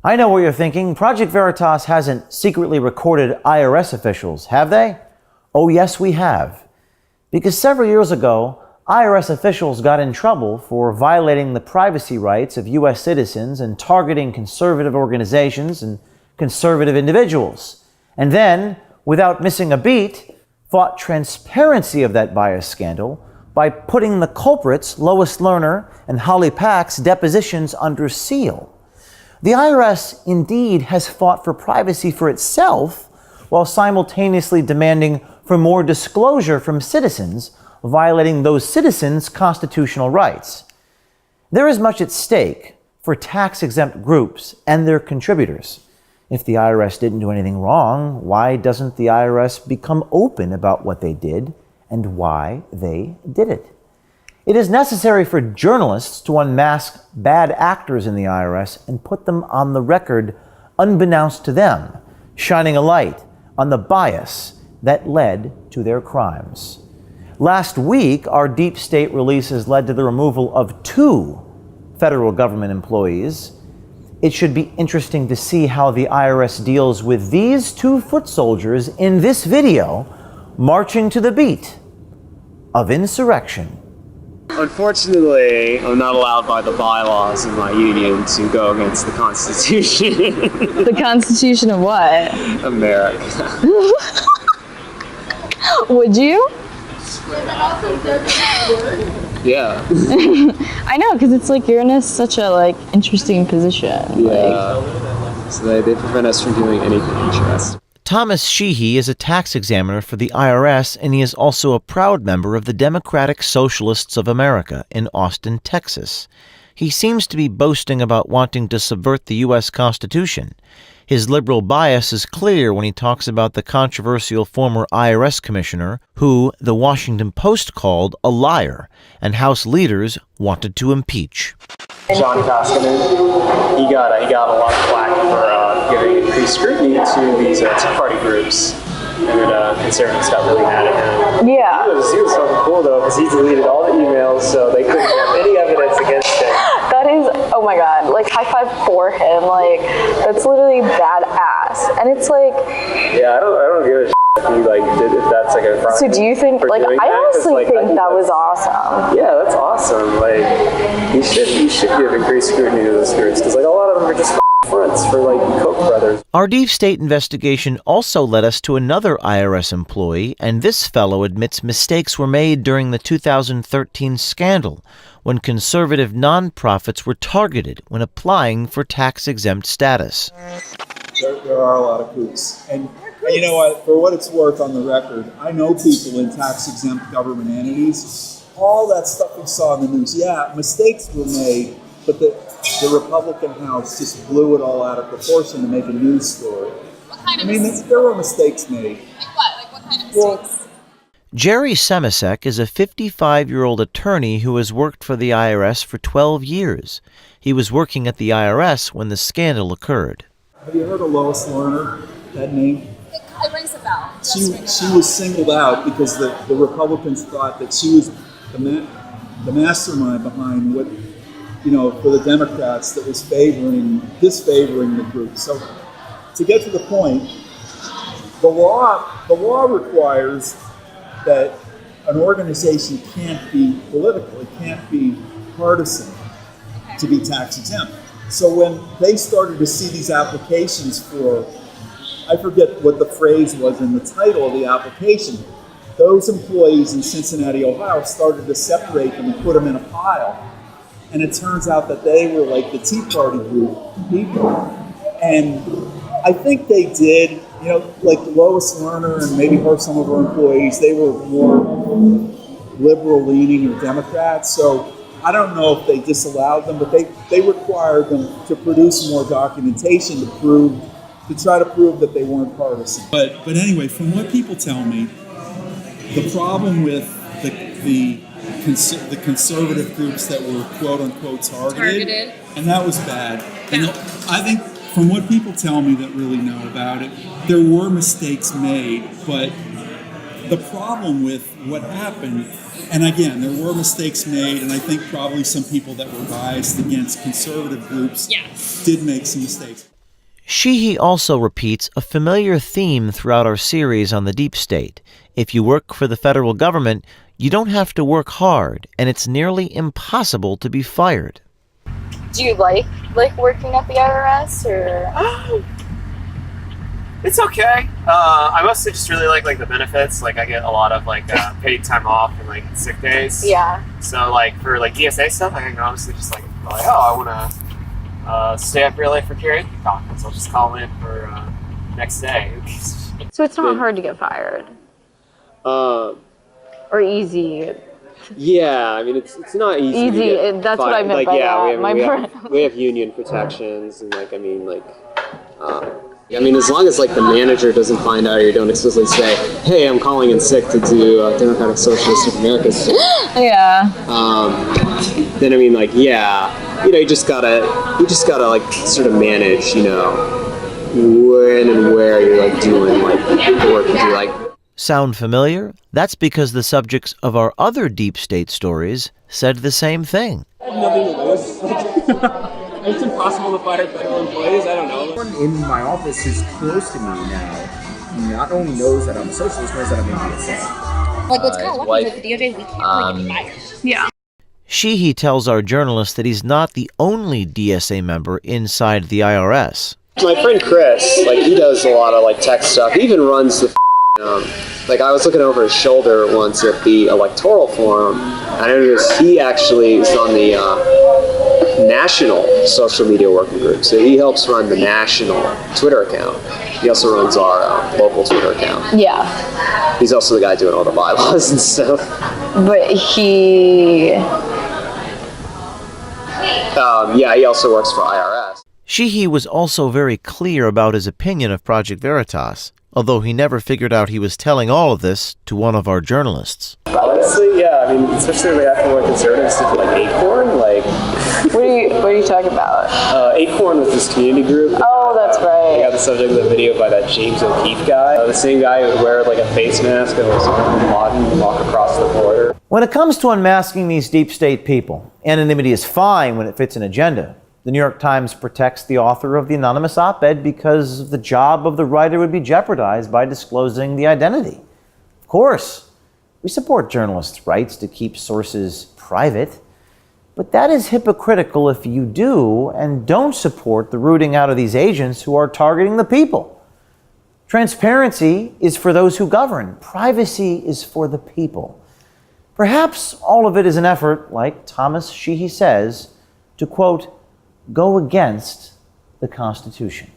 I know what you're thinking. Project Veritas hasn't secretly recorded IRS officials, have they? Oh, yes, we have. Because several years ago, IRS officials got in trouble for violating the privacy rights of U.S. citizens and targeting conservative organizations and conservative individuals. And then, without missing a beat, fought transparency of that bias scandal by putting the culprits, Lois Lerner and Holly Pack's depositions under seal. The IRS indeed has fought for privacy for itself while simultaneously demanding for more disclosure from citizens, violating those citizens' constitutional rights. There is much at stake for tax-exempt groups and their contributors. If the IRS didn't do anything wrong, why doesn't the IRS become open about what they did and why they did it? It is necessary for journalists to unmask bad actors in the IRS and put them on the record unbeknownst to them, shining a light on the bias that led to their crimes. Last week, our deep state releases led to the removal of 2 federal government employees. It should be interesting to see how the IRS deals with these 2 foot soldiers in this video marching to the beat of insurrection. Unfortunately, I'm not allowed by the bylaws of my union to go against the Constitution. The Constitution of what? America. Would you? Yeah. I know, because it's like you're in such a interesting position. Yeah. So they prevent us from doing anything interesting. Thomas Sheehy is a tax examiner for the IRS, and he is also a proud member of the Democratic Socialists of America in Austin, Texas. He seems to be boasting about wanting to subvert the U.S. Constitution. His liberal bias is clear when he talks about the controversial former IRS commissioner, who the Washington Post called a liar, and House leaders wanted to impeach. John Koskinen, he got a lot of flack for giving increased scrutiny to these Tea Party groups, and conservatives got really mad at him. Yeah. He was so cool though, because he deleted all the emails, so they couldn't have any evidence against him. That is, oh my god, high five for him, that's literally badass. And it's Yeah, I don't give a shit if that's a crime. So do you think, I honestly think that was awesome. Yeah, that's awesome. You should give increased scrutiny to those groups, because a lot of them are just fronts for Koch brothers. Our deep state investigation also led us to another IRS employee, and this fellow admits mistakes were made during the 2013 scandal when conservative nonprofits were targeted when applying for tax-exempt status. There are a lot of coups. And you know what, for what it's worth on the record, I know people in tax-exempt government entities. All that stuff we saw in the news, yeah, mistakes were made, but the Republican House just blew it all out of proportion to make a news story. What kind of mistakes? There were mistakes made. What kind of mistakes? Jerry Semisek is a 55-year-old attorney who has worked for the IRS for 12 years. He was working at the IRS when the scandal occurred. Have you heard of Lois Lerner, that name? It rings a bell. She was singled out because the Republicans thought that she was the mastermind behind what, for the Democrats that was disfavoring the group. So to get to the point, the law requires that an organization can't be political, it can't be partisan to be tax exempt. So when they started to see these applications for, I forget what the phrase was in the title of the application, those employees in Cincinnati, Ohio started to separate them and put them in a pile. And it turns out that they were the Tea Party group people. And I think they did, Lois Lerner and maybe some of her employees, they were more liberal-leaning or Democrats. So I don't know if they disallowed them, but they required them to produce more documentation to try to prove that they weren't partisan. But anyway, from what people tell me, the problem with the conservative groups that were quote-unquote targeted, and that was bad. And I think from what people tell me that really know about it, there were mistakes made, but the problem with what happened And again, there were mistakes made, and I think probably some people that were biased against conservative groups did make some mistakes. Sheehy also repeats a familiar theme throughout our series on the deep state. If you work for the federal government, you don't have to work hard, and it's nearly impossible to be fired. Do you like working at the IRS or? It's okay. I mostly just really like the benefits. Like I get a lot of paid time off and like sick days. Yeah. So like for like DSA stuff, I can honestly just like I want to stay up real late for karaoke conference. I'll just call in for next day. So it's not hard to get fired. Or easy. Yeah, I mean it's not easy. Easy. To get That's what I meant by that. We have union protections and as long as the manager doesn't find out or you don't explicitly say, "Hey, I'm calling in sick to do Democratic Socialists of America," Yeah. then you just gotta sort of manage, when and where you're doing the work that you like. Sound familiar? That's because the subjects of our other deep state stories said the same thing. I have nothing to lose. It's impossible to fire federal employees. I don't know. Everyone in my office who's close to me now not only knows that I'm a socialist, knows that I'm in DSA. Like, what's kind of lucky is that the DOJ, we can't get fired. Yeah. Sheehy tells our journalist that he's not the only DSA member inside the IRS. My friend Chris, he does a lot of tech stuff. He even runs the I was looking over his shoulder once at the electoral forum, and I noticed he actually is on the national social media working group. So he helps run the national Twitter account. He also runs our local Twitter account. Yeah. He's also the guy doing all the bylaws and stuff. But he. He also works for IRS. Sheehy was also very clear about his opinion of Project Veritas, although he never figured out he was telling all of this to one of our journalists. Honestly, yeah, I mean, especially after what conservatives did to Acorn, What are you talking about? Acorn was this community group. Oh, that's right. They got the subject of the video by that James O'Keefe guy. The same guy who would wear a face mask and was modern and walk across the border. When it comes to unmasking these deep state people, anonymity is fine when it fits an agenda. The New York Times protects the author of the anonymous op-ed because the job of the writer would be jeopardized by disclosing the identity. Of course, we support journalists' rights to keep sources private, but that is hypocritical if you do and don't support the rooting out of these agents who are targeting the people. Transparency is for those who govern. Privacy is for the people. Perhaps all of it is an effort, like Thomas Sheehy says, to, quote, go against the Constitution.